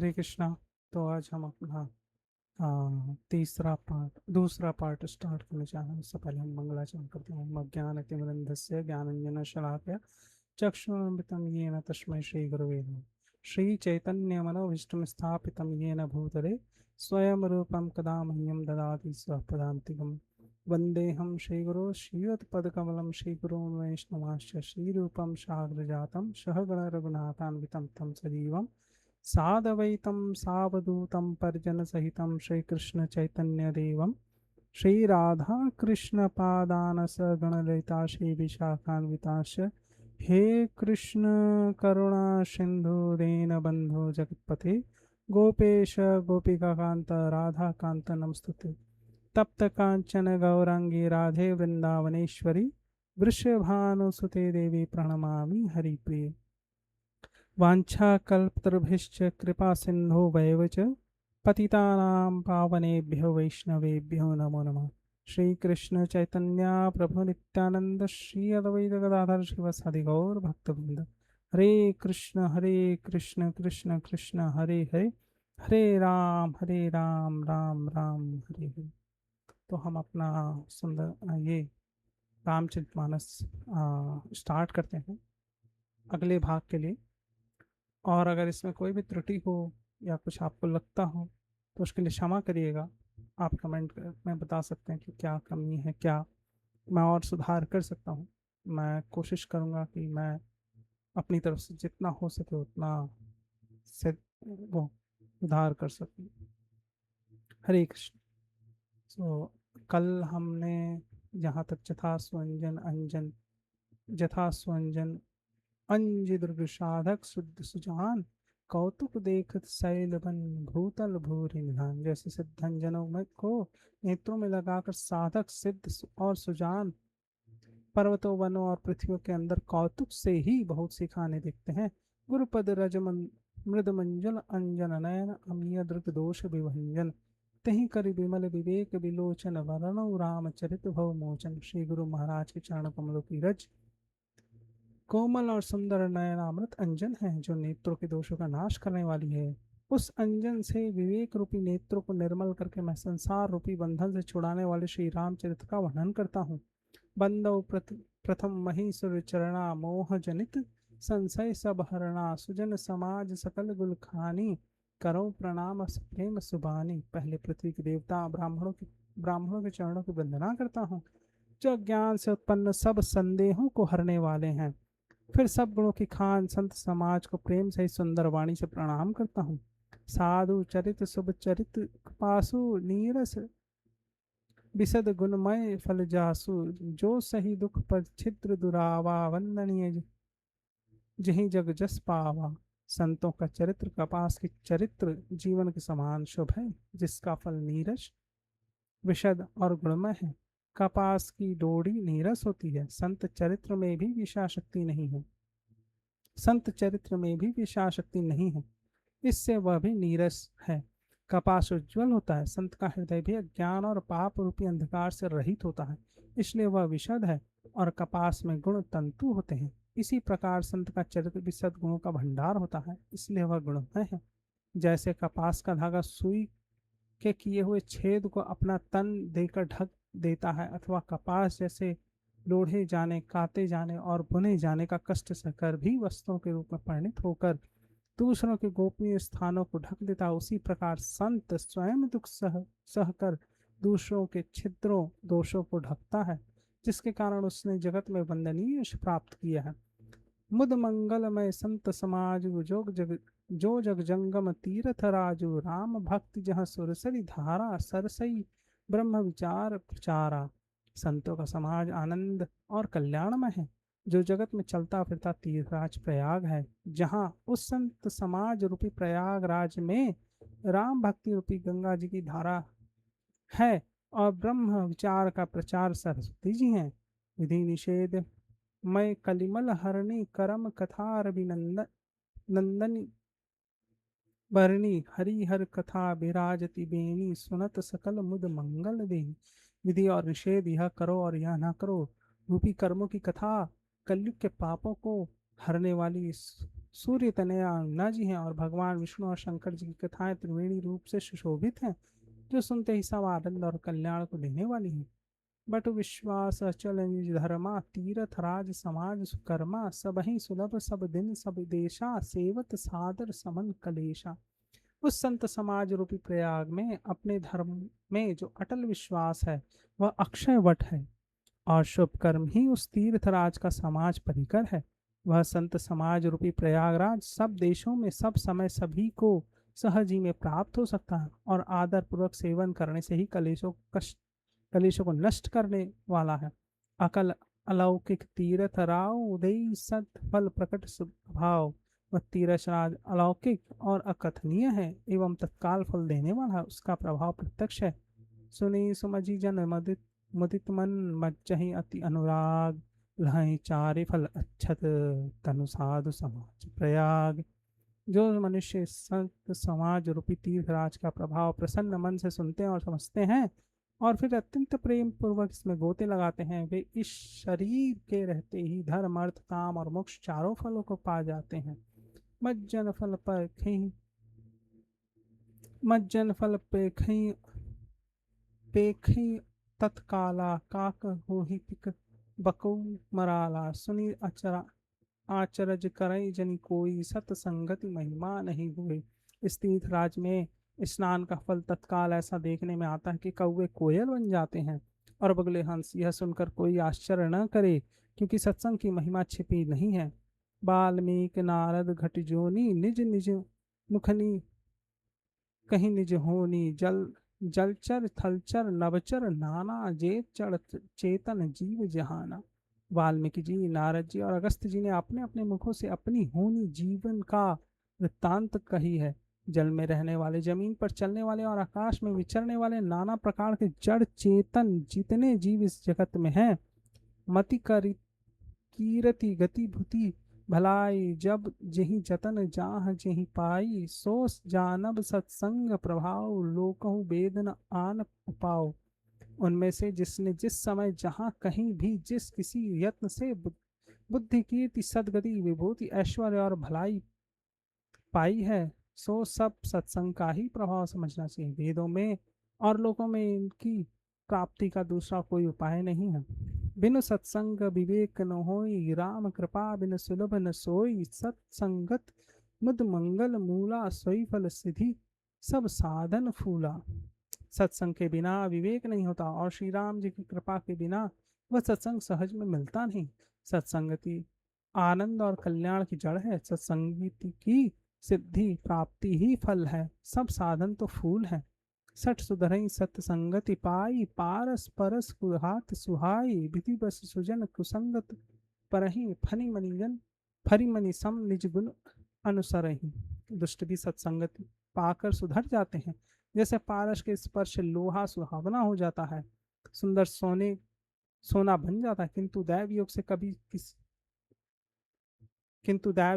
हरे कृष्णा। तो आज हम अपना तीसरा पार्ट दूसरा पार्ट स्टार्ट करने जा रहे हैं। उससे पहले हम मंगलाचरण करते हैं। अज्ञानतिमिरन्धस्य ज्ञानाञ्जनशलाकया चक्षुरुन्मिलितं येन तस्मै श्रीगुरवे नमः। श्रीचैतन्यमनोभीष्टं स्थापितं येन भूतले स्वयं रूपं कदा मह्यं ददाति स्वपदान्तिकं। वन्देऽहं श्रीगुरो श्रीयुतपदकमलं श्रीगुरुं वैष्णवांश्च श्रीरूपं साग्रजातं सहगणरघुनाथान्वितं तं सजीवं सादवैतं सावधूतं परिजनसहितं श्रीकृष्णचैतन्यदेवं श्रीराधाकृष्णपादान् सगणललिता श्रीविशाखान्विताश्च। हे कृष्ण करुणा सिन्धु दीनबन्धो जगत्पते गोपेश गोपिकान्त राधाकान्त नमस्तुते। तप्त कांचन गौरांगी राधे वृंदावनेश्वरी वृषभानुसुते देवी प्रणमामि हरिप्रिये। वाञ्छाकल्पतरुभ्यश्च कृपा सिन्धो वैव च पतितानां पावनेभ्यो वैष्णवेभ्यो नमो नमः। श्रीकृष्ण चैतन्य प्रभु नित्यानंद श्री अद्वैत गदाधर शिवसादि गौर भक्तवृंद। हरे कृष्ण कृष्ण कृष्ण हरे हरे, हरे राम राम राम हरे हरे। तो हम अपना सुंदर ये रामचरितमानस स्टार्ट करते हैं अगले भाग के लिए। और अगर इसमें कोई भी त्रुटि हो या कुछ आपको लगता हो तो उसके लिए क्षमा करिएगा। आप कमेंट में बता सकते हैं कि क्या कमी है, क्या मैं और सुधार कर सकता हूँ। मैं कोशिश करूँगा कि मैं अपनी तरफ से जितना हो सके उतना से वो सुधार कर सकूँ। हरे कृष्ण। तो कल हमने जहाँ तक जथा स्वंजन अंज दुर्ग साधक शुद्ध सुजान कौतुक देखत शैल बन भूतल भूरि निधान। जैसे सिद्धंजनों में को नेत्रों में लगाकर साधक और सुजान पर्वतों वनों और पृथ्वी के अंदर कौतुक से ही बहुत सी खाने दिखते हैं। गुरुपद मृद मंजल अंजन नयन अमीय दृग दोष विभंजन तही कर विमल विवेक विलोचन वरणु रामचरित भव मोचन। श्री गुरु महाराज के चरण कमलों की रज कोमल और सुंदर नयनामृत अंजन है जो नेत्रों के दोषों का नाश करने वाली है। उस अंजन से विवेक रूपी नेत्रों को निर्मल करके मैं संसार रूपी बंधन से छुड़ाने वाले श्री रामचरित्र का वर्णन करता हूँ। बंदो प्रथम महीसुर चरणा मोह जनित संशय सब हरणा सुजन समाज सकल गुल खानी करो प्रणाम प्रेम सुबानी। पहले पृथ्वी के देवता ब्राह्मणों के चरणों की वंदना करता हूँ जो ज्ञान से उत्पन्न सब संदेहों को हरने वाले हैं। फिर सब गुणों की खान संत समाज को प्रेम से सुंदर वाणी से प्रणाम करता हूँ। साधु चरित शुभ चरित पासु नीरस विशद गुणमय फल जासु जो सही दुख पर छिद्र दुरावा वंदनीय जही जग जस पावा। संतों का चरित्र कपास की चरित्र जीवन के समान शुभ है जिसका फल नीरस विशद और गुणमय है। कपास की डोरी नीरस होती है, संत चरित्र में भी विषा शक्ति नहीं है, इससे वह भी नीरस है। कपास उज्ज्वल होता है, संत का हृदय भी अज्ञान और पाप रूपी अंधकार से रहित होता है, इसलिए वह विशद है। और कपास में गुण तंतु होते हैं, इसी प्रकार संत का चरित्र विशद गुणों का भंडार होता है, इसलिए वह गुणमय है। जैसे कपास का धागा सुई के किए हुए छेद को अपना तन देकर ढक देता है, अथवा कपास जैसे लोढ़े जाने, काते जाने और बुने जाने का कष्ट सहकर भी वस्त्रों के रूप में परिणित होकर दूसरों के गोपनीय स्थानों को ढक देता, उसी प्रकार संत स्वयं दुख सहकर दूसरों के छिद्रों दोषों को ढकता है, जिसके कारण उसने जगत में वंदनीय यश प्राप्त किया है। मुद मंगलमय संत समाज जो जग जंगम तीर्थ राजू राम भक्ति जहाँ सुरसरी धारा सरसई ब्रह्म विचार प्रचारा। संतों का समाज आनंद और कल्याणमय है, जो जगत में चलता फिरता तीर्थराज प्रयाग है, जहाँ उस संत समाज रूपी प्रयागराज में राम भक्ति रूपी गंगा जी की धारा है और ब्रह्म विचार का प्रचार सरस्वती जी हैं। विधि निषेध मैं कलिमल हरणी करम कथा रवि नंदनी बरनी हरिहर कथा विराजति बेनी सुनत सकल मुद मंगल देही। विधि और निषेध, यह करो और यह ना करो रूपी कर्मों की कथा, कलयुग के पापों को हरने वाली सूर्य तनया अंगना जी हैं और भगवान विष्णु और शंकर जी की कथाएं त्रिवेणी रूप से सुशोभित हैं, जो सुनते ही सब आनंद और कल्याण को देने वाली हैं। बट विश्वास अचल निज धर्मा, तीरथ राज समाज सुकर्मा, सब ही सुलभ सब दिन सब देशा, सेवत सादर समन कलेशा। उस संत समाज रूपी प्रयाग में अपने धर्म में जो अटल विश्वास है वह अक्षय वट है, और शुभ कर्म ही उस तीर्थराज का समाज परिकर है। वह संत समाज रूपी प्रयागराज सब देशों में सब समय सभी को सहज ही में प्राप्त हो सकता है, और आदर पूर्वक सेवन करने से ही कलेशों को नष्ट करने वाला है। अकल अलौकिक तीर्थ राव उदय सत फल प्रकट स्वभाव। वह तीरथ राज अलौकिक और अकथनीय है एवं तत्काल फल देने वाला है, उसका प्रभाव प्रत्यक्ष है। सुनी सुमजी जन मदित मुदित मन मज्जहि अति अनुराग, लहै चारि फल अच्छत तनु साधु समाज प्रयाग। जो मनुष्य संत समाज रूपी तीर्थराज का प्रभाव प्रसन्न मन से सुनते हैं और समझते हैं, और फिर अत्यंत प्रेम पूर्वक इसमें गोते लगाते हैं, वे इस शरीर के रहते ही धर्म अर्थ काम और मोक्ष चारों फलों को पा जाते हैं। मज्जन फल पर खई मज्जन फल पे खई पेखी तत्काला काक होहि पिक बकौ मराला। सुनी अचरा आचरज करई जन कोई, सतसंगति महिमा नहीं हुई। इस तीर्थराज में स्नान का फल तत्काल ऐसा देखने में आता है कि कौवे कोयल बन जाते हैं और बगुले हंस। यह सुनकर कोई आश्चर्य न करे, क्योंकि सत्संग की महिमा छिपी नहीं है। वाल्मीकि नारद घट जोनी, निज निज मुखनी कहीं निज होनी। जलचर थलचर नभचर नाना, जेत चढ़ चेतन जीव जहाना। वाल्मीकि जी, नारद जी और अगस्त्य जी ने अपने अपने मुखों से अपनी होनी जीवन का वृत्तांत कही है। जल में रहने वाले, जमीन पर चलने वाले और आकाश में विचरने वाले नाना प्रकार के जड़ चेतन जितने जीव इस जगत में हैं, मति करी कीरति गति भूति भलाई, जब जेहि जतन जाह जेहि पाई, सो जानब सत्संग प्रभाव, लोकहु वेद न आन उपाव। उनमें से जिसने जिस समय जहाँ कहीं भी जिस किसी यत्न से बुद्धि कीर्ति सदगति विभूति ऐश्वर्य और भलाई पाई है, सो सब सत्संग का ही प्रभाव समझना चाहिए। वेदों में और लोगों में इनकी प्राप्ति का दूसरा कोई उपाय नहीं है। बिनु सत्संग विवेक न होई, राम कृपा बिन सुलभ न सोई। सत्संगत मुद मंगल मूला, सोई फल सिद्धि सब साधन फूला। सत्संग के बिना विवेक नहीं होता, और श्री राम जी की कृपा के बिना वह सत्संग सहज में मिलता नहीं। सत्संगति आनंद और कल्याण की जड़ है। सत्संगति की सिद्धि प्राप्ति ही फल है, सब साधन तो फूल है। सठ सुधरई सत्संगति पाई, पारस परस कुहात सुहाई। विधि बस सुजन कुसंगत परहि, फनि मनिजन फरि मनि सम निज गुण अनुसरहि। दुष्ट भी सत्संगति पाकर सुधर जाते हैं। जैसे पारस के स्पर्श लोहा सुहावना हो जाता है, सुंदर सोना बन जाता है, किंतु दैव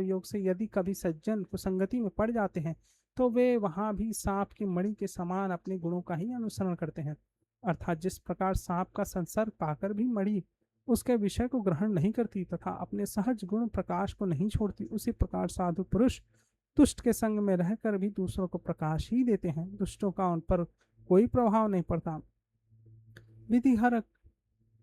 योग से यदि कभी सज्जन कुसंगति में पड़ जाते हैं, तो वे वहां भी सांप की मणि के समान अपने गुणों का ही अनुसरण करते हैं। अर्थात जिस प्रकार सांप का संसर्ग पाकर भी मणि उसके विषय को ग्रहण नहीं करती तथा अपने सहज गुण प्रकाश को नहीं छोड़ती, उसी प्रकार साधु पुरुष दुष्ट के संग में रहकर भी दूसरों को प्रकाश ही देते हैं। दुष्टों का उन पर कोई प्रभाव नहीं पड़ता। विधि हर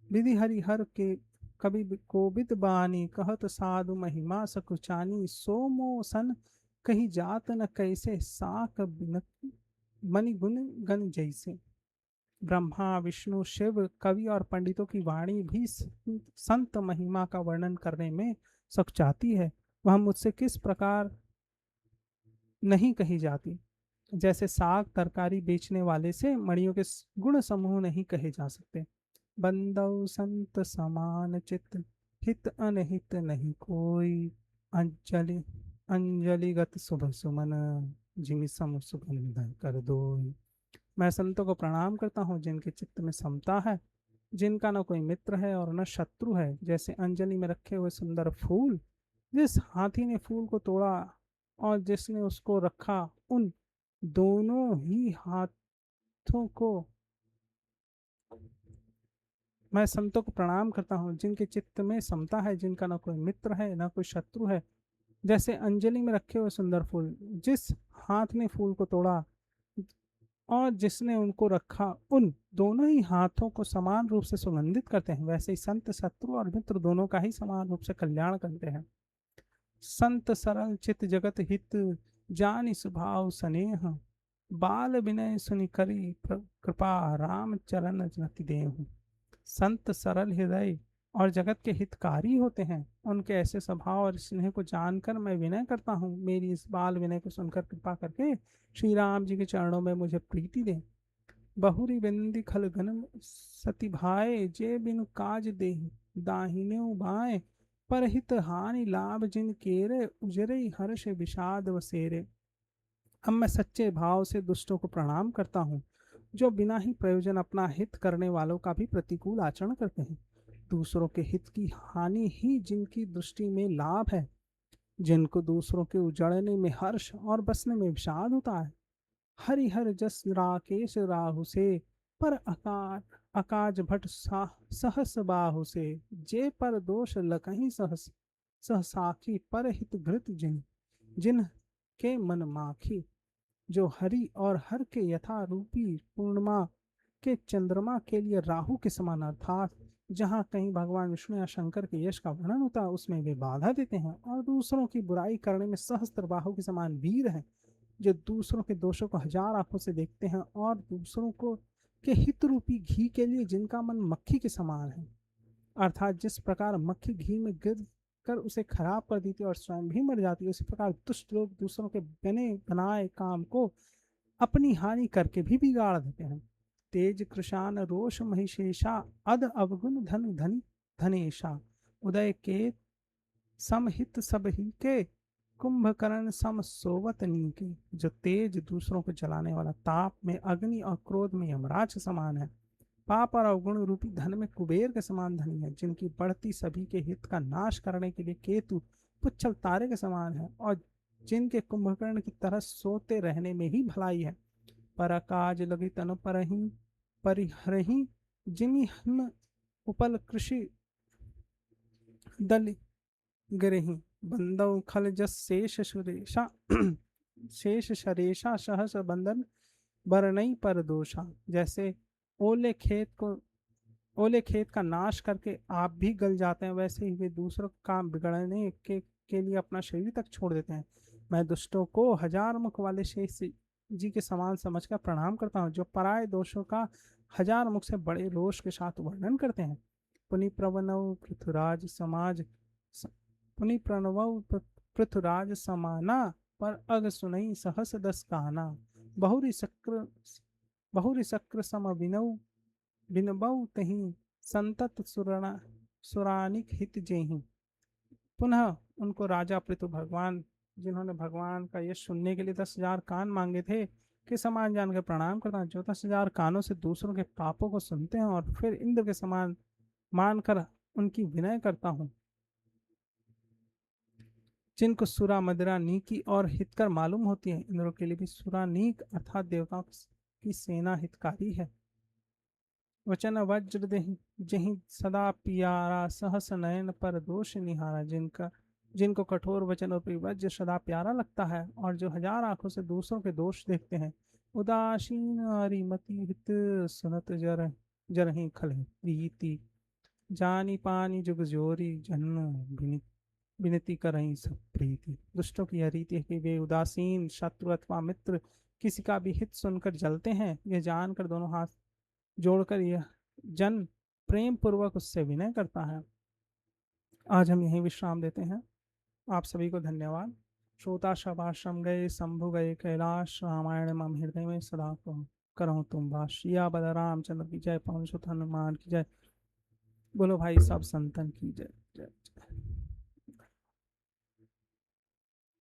विधि हरिहर के कवि कोविद बानी, कहत साधु महिमा सकुचानी। सोमो सन कहीं जात न कैसे, साक बिनत मनि गुण गण जैसे। ब्रह्मा विष्णु शिव कवि और पंडितों की वाणी भी संत महिमा का वर्णन करने में सकुचाती है। वह मुझसे किस प्रकार नहीं कही जाती। जैसे साग तरकारी बेचने वाले से मणियों के गुण समूह नहीं कहे जा सकते। बंदौ संत समान चित, हित अनहित नहीं कोई। अंजलि अंजलिगत शुभ सुमन, जिमि सम सुगंध कर दोई। मैं संतों को प्रणाम करता हूँ जिनके चित्त में समता है, जिनका न कोई मित्र है और न शत्रु है। जैसे अंजलि में रखे हुए सुंदर फूल, जिस हाथी ने फूल को तोड़ा और जिसने उसको रखा, उन दोनों ही हाथों को मैं संतों को प्रणाम करता हूँ जिनके चित्त में समता है, जिनका न कोई मित्र है न कोई शत्रु है। जैसे अंजलि में रखे हुए सुंदर फूल जिस हाथ ने फूल को तोड़ा और जिसने उनको रखा, उन दोनों ही हाथों को समान रूप से सुगंधित करते हैं, वैसे ही संत शत्रु और मित्र दोनों का ही समान रूप से कल्याण करते हैं। संत सरल चित जगत हित, जानि स्वभाव स्नेह, बाल विनय सुनि करी कृपा, राम चरण रति देहु। संत सरल हृदय और जगत के हितकारी होते हैं, उनके ऐसे स्वभाव और स्नेह को जानकर मैं विनय करता हूँ। मेरी इस बाल विनय को सुनकर कृपा करके श्री राम जी के चरणों में मुझे प्रीति दे। बहुरी बिंदी खल घन सति भाए, जे बिनु काज दे दाहिने बाएं, परहित हानि लाभ जिन केरे, उजरे हर्ष विषाद वसेरे। अब मैं सच्चे भाव से दुष्टों को प्रणाम करता हूँ, जो बिना ही प्रयोजन अपना हित करने वालों का भी प्रतिकूल आचरण करते हैं। दूसरों के हित की हानि ही जिनकी दृष्टि में लाभ है, जिनको दूसरों के उजड़ने में हर्ष और बसने में विषाद होता है। हरिहर जस राकेश राहु से, पर अकाज भट सहस बाहु से, जे पर दोष लकहीं सहस सहसाखी, पर हित घृत जिन जिन के मन माखी। जो हरि और हर के यथा रूपी पूर्णिमा के चंद्रमा के लिए राहु के समान, अर्थात जहाँ कहीं भगवान विष्णु या शंकर के यश का वर्णन होता है उसमें वे बाधा देते हैं, और दूसरों की बुराई करने में सहस्त्र बाहु के समान वीर हैं, जो दूसरों के दोषों को हजार आंखों से देखते हैं, और दूसरों को के हित रूपी घी के लिए जिनका मन मक्खी के समान है। अर्थात जिस प्रकार मक्खी घी में गिर कर उसे खराब कर देती है और स्वयं भी मर जाती है, उसी प्रकार दुष्ट लोग दूसरों के बने बनाए काम को अपनी हानि करके भी बिगाड़ देते हैं। तेज कृशान रोष महिषेशा, अद अवगुण धन धनी धनेशा, उदय के समहित सब ही के, कुंभकर्ण सम सोवत नीके। जो तेज दूसरों को जलाने वाला, ताप में अग्नि और क्रोध में यमराज समान है, पाप और अवगुण रूपी धन में कुबेर के समान धनी है, जिनकी बढ़ती सभी के हित का नाश करने के लिए केतु पुच्छल तारे के समान है, और जिनके कुंभकर्ण की तरह सोते रहने में ही भलाई है। पर काज लगी तन परही परिहरही, जिमि हन उपल कृषि दल गिरही, बंदव खल जस शेष सुरेशा शेष शरेशा सहस बंधन बरनई पर दोषा। जैसे ओले खेत को ओले खेत का नाश करके आप भी गल जाते हैं, वैसे ही वे दूसरों का काम बिगड़ने के लिए अपना शरीर तक छोड़ देते हैं। मैं दुष्टों को हजार मुख वाले शेष जी के समान समझकर प्रणाम करता हूँ, जो पराये दोषों का हजार मुख से बड़े रोष के साथ वर्णन करते हैं। पुनि प्रवनव पृथुराज समाज पुनि प्रणव पृथुराज समाना, पर अग सुनई सहस दस कहना। बहुरी शक्र सम विनऊ बिनबऊ तही, संतत सुरानिक हित जेहि। पुनः उनको राजा पृथु, भगवान जिन्होंने भगवान का यश सुनने के लिए 10,000 कान मांगे थे, के समान जानकर प्रणाम करता हूँ, जो 10,000 कानों से दूसरों के पापों को सुनते हैं और फिर इंद्र के समान मानकर उनकी विनय करता हूँ। जिनको सुरा मदिरा नीकी और हितकर मालूम होती है, इंद्रों के लिए भी सुरा नीक अर्थात देवताओं की सेना हितकारी है। वचन वज्र जहि सदा पियारा, सहस नयन पर दोष निहारा। जिनको कठोर वचन और वज्र सदा प्यारा लगता है, और जो हजार आंखों से दूसरों के दोष देखते हैं। उदासीन अरिमति हित, सुनत जरहि खल प्रीति, जानी पानी जुग जोरी, जन विनती करहीं सब प्रीति। दुष्टों की यह रीति है कि वे उदासीन शत्रु अथवा मित्र किसी का भी हित सुनकर जलते हैं। यह जानकर दोनों हाथ जोड़कर यह जन प्रेम पूर्वक उससे विनय करता है। आज हम यहीं विश्राम देते हैं। आप सभी को धन्यवाद। श्रोता शबाश्रम गए, शंभु गए कैलाश, रामायण मम हृदय में सदा करो तुम वास। या बद रामचंद्र की जय, पवन सुत हनुमान की जय। बोलो भाई सब संतन की जय। जय।